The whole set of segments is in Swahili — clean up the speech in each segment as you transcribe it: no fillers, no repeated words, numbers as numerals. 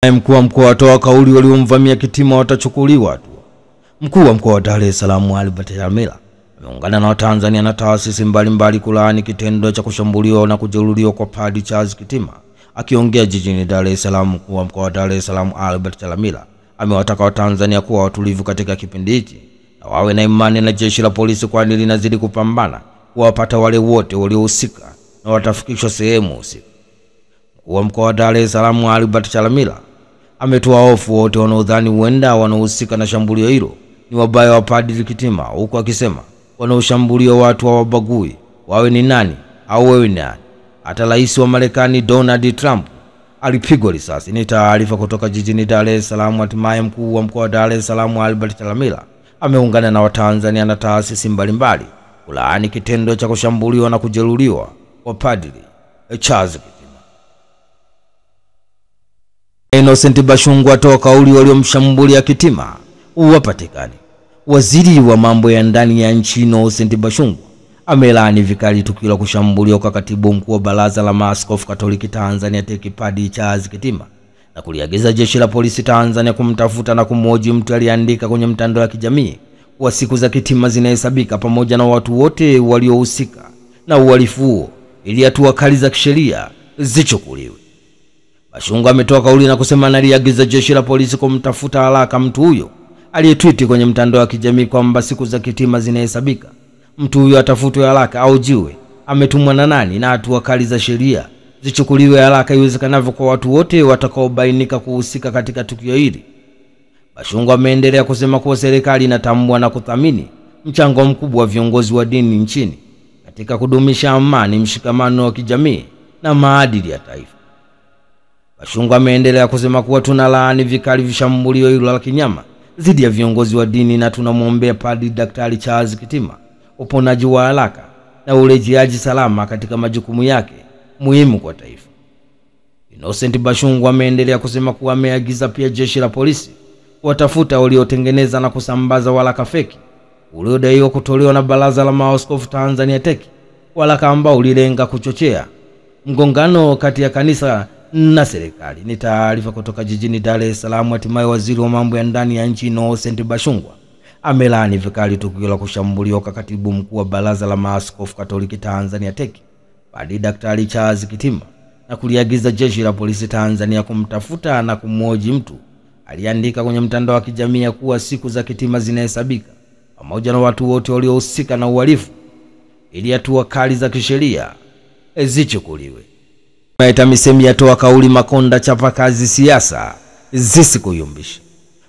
Mkuu wa mkoa atoa kauli waliomvamia Kitima watachukuliwa hatua. Mkuu wa mkoa wa Dar es Salaam Albert Chalamila ameungana na Watanzania na taasisi mbalimbali kulaani kitendo cha kushambuliwa na kujeruhiwa kwa Padri Charles Kitima. Akiongea jijini Dar es Salaam, mkuu wa mkoa wa Dar es Salaam Albert Chalamila amewataka Watanzania kuwa watulivu katika kipindi hiki na wawe na imani na jeshi la polisi, kwani linazidi kupambana kuwapata wale wote waliohusika na watafikishwa sehemu husika. Mkuu wa mkoa wa Dar es Salaam Albert Chalamila ametoa hofu wote wanaodhani huenda wanaohusika na shambulio hilo ni wabaya wa Padri Kitima, huku akisema wanaoshambulia watu hawabagui wawe ni nani au wewe ni nani. Hata rais wa Marekani Donald Trump alipigwa risasi. Ni taarifa kutoka jijini Dar es Salaam. Hatimaye mkuu wa mkoa wa Dar es Salaam Albert Chalamila ameungana na Watanzania na taasisi mbalimbali kulaani kitendo cha kushambuliwa na kujeruhiwa kwa Padri Charles Kitima. Innocent Bashungwa atoa kauli waliomshambulia Kitima wapatikane. Waziri wa mambo ya ndani ya nchi Innocent Bashungwa amelaani vikali tukio la kushambuliwa kwa katibu mkuu wa Baraza la Maaskofu Katoliki Tanzania TEC Padri Charles Kitima na kuliagiza jeshi la polisi Tanzania kumtafuta na kumhoji mtu aliyeandika kwenye mtandao wa kijamii kwa siku za Kitima zinahesabika pamoja na watu wote waliohusika na uhalifu huo ili hatua kali za kisheria zichukuliwe. Bashungwa ametoa kauli na kusema analiagiza jeshi la polisi kumtafuta haraka mtu huyo aliyetweet kwenye mtandao wa kijamii kwamba siku za Kitima zinahesabika. Mtu huyo atafutwe haraka au jiwe ametumwa na nani, na hatua kali za sheria zichukuliwe haraka iwezekanavyo kwa watu wote watakaobainika kuhusika katika tukio hili. Bashungwa ameendelea kusema kuwa serikali inatambua na kuthamini mchango mkubwa wa viongozi wa dini nchini katika kudumisha amani, mshikamano wa kijamii na maadili ya taifa. Bashungwa ameendelea kusema kuwa tunalaani vikali vishambulio hilo la kinyama dhidi ya viongozi wa dini na tunamwombea Padri Daktari Charles Kitima uponaji wa haraka na urejeaji salama katika majukumu yake muhimu kwa taifa. Innocent Bashungwa ameendelea kusema kuwa ameagiza pia jeshi la polisi kuwatafuta waliotengeneza na kusambaza waraka feki uliodaiwa kutolewa na Baraza la Maaskofu Tanzania TEC, waraka ambao ulilenga kuchochea mgongano kati ya kanisa na serikali. Ni taarifa kutoka jijini Dar es Salaam. Hatimaye waziri wa mambo ya ndani ya nchi Innocent Bashungwa amelaani vikali tukio la kushambuliwa kwa katibu mkuu wa Baraza la Maaskofu Katoliki Tanzania TEC Padri Daktari Charles Kitima na kuliagiza jeshi la polisi Tanzania kumtafuta na kumhoji mtu aliandika kwenye mtandao wa kijamii kuwa siku za Kitima zinahesabika pamoja na watu wote waliohusika na uhalifu ili hatua kali za kisheria zichukuliwe. TAMISEMI yatoa kauli Makonda chapa kazi siasa zisikuyumbishe.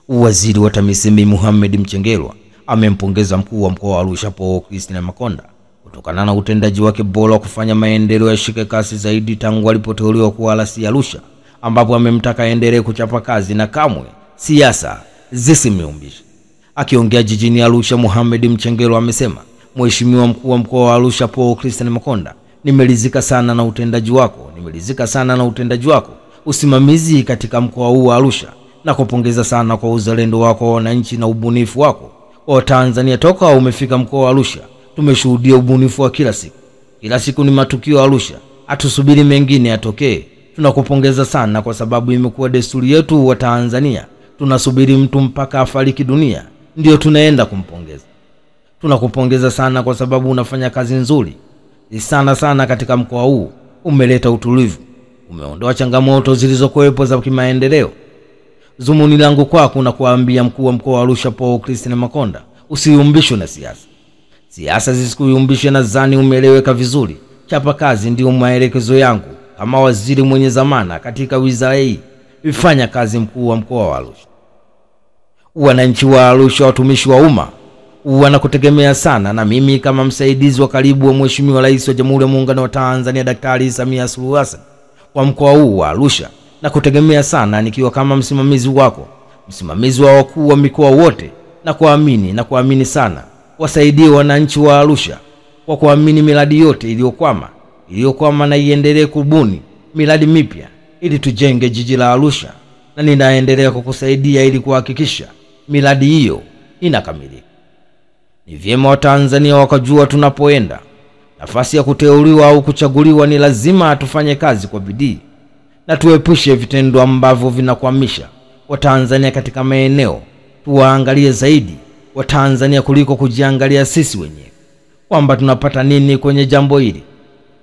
Waziri wa TAMISEMI Mohamed Mchengerwa amempongeza mkuu wa mkoa wa Arusha Paul Christian Makonda kutokana na utendaji wake bora wa kufanya maendeleo yashike kasi zaidi tangu alipoteuliwa kuwa RC Arusha, ambapo amemtaka aendelee kuchapa kazi na kamwe siasa zisimyumbishe. Akiongea jijini Arusha, Mohamed Mchengerwa amesema, Mheshimiwa mkuu wa mkoa wa Arusha Paul Christian Makonda, nimeridhika sana na utendaji wako usimamizi katika mkoa huu wa Arusha na kupongeza sana kwa uzalendo wako wa wananchi na ubunifu wako wa Tanzania. Toka umefika mkoa wa Arusha tumeshuhudia ubunifu wa kila siku ni matukio Arusha, atusubiri mengine yatokee. Tunakupongeza sana kwa sababu imekuwa desturi yetu wa Tanzania, tunasubiri mtu mpaka afariki dunia ndio tunaenda kumpongeza. Tunakupongeza sana kwa sababu unafanya kazi nzuri sana katika mkoa huu, umeleta utulivu, umeondoa changamoto zilizokuwepo za kimaendeleo. Zumuni langu kwako na kuambia mkuu wa mkoa wa Arusha Paul Christian Makonda, usiyumbishwe na siasa zisikuyumbishe. Nadhani umeeleweka vizuri. Chapa kazi ndio maelekezo yangu kama waziri mwenye zamana katika wizara hii. Ifanya kazi mkuu wa mkoa wa Arusha. Wananchi wa Arusha, watumishi wa umma wanakutegemea sana, na mimi kama msaidizi wa karibu wa Mheshimiwa Rais wa Jamhuri ya Muungano wa Tanzania Daktari Samia Suluhu Hassan kwa mkoa huu wa Arusha na kutegemea sana nikiwa kama msimamizi wako, msimamizi wa wakuu wa mikoa wote, na kuamini sana wasaidie wananchi wa Arusha kwa kuamini miradi yote iliyokwama na iendelee kubuni miradi mipya ili tujenge jiji la Arusha, na ninaendelea kukusaidia ili kuhakikisha miradi hiyo inakamilika. Ni vyema Watanzania wakajua tunapoenda. Nafasi ya kuteuliwa au kuchaguliwa ni lazima tufanye kazi kwa bidii na tuepushe vitendo ambavyo vinakwamisha Watanzania katika maeneo. Tuwaangalie zaidi Watanzania kuliko kujiangalia sisi wenyewe kwamba tunapata nini kwenye jambo hili.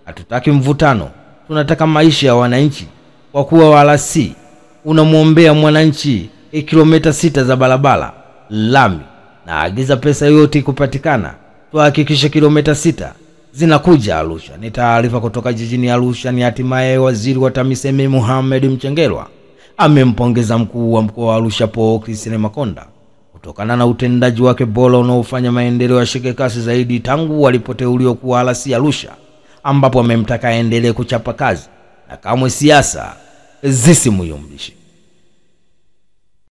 Hatutaki mvutano, tunataka maisha ya wananchi. Kwa kuwa wala si unamuombea mwananchi kilomita 6 za barabara lami na agiza pesa yote kupatikana, tuhakikishe kilomita 6 zinakuja Arusha. Ni taarifa kutoka jijini Arusha. Ni hatimaye waziri wa TAMISEMI Mohamed Mchengerwa amempongeza mkuu wa mkoa wa Arusha Paul Christine Makonda kutokana na utendaji wake bora unaofanya maendeleo yashike kasi zaidi tangu walipoteuliwa kuwa RC Arusha, ambapo amemtaka aendelee kuchapa kazi na kamwe siasa zisimuyumbishe.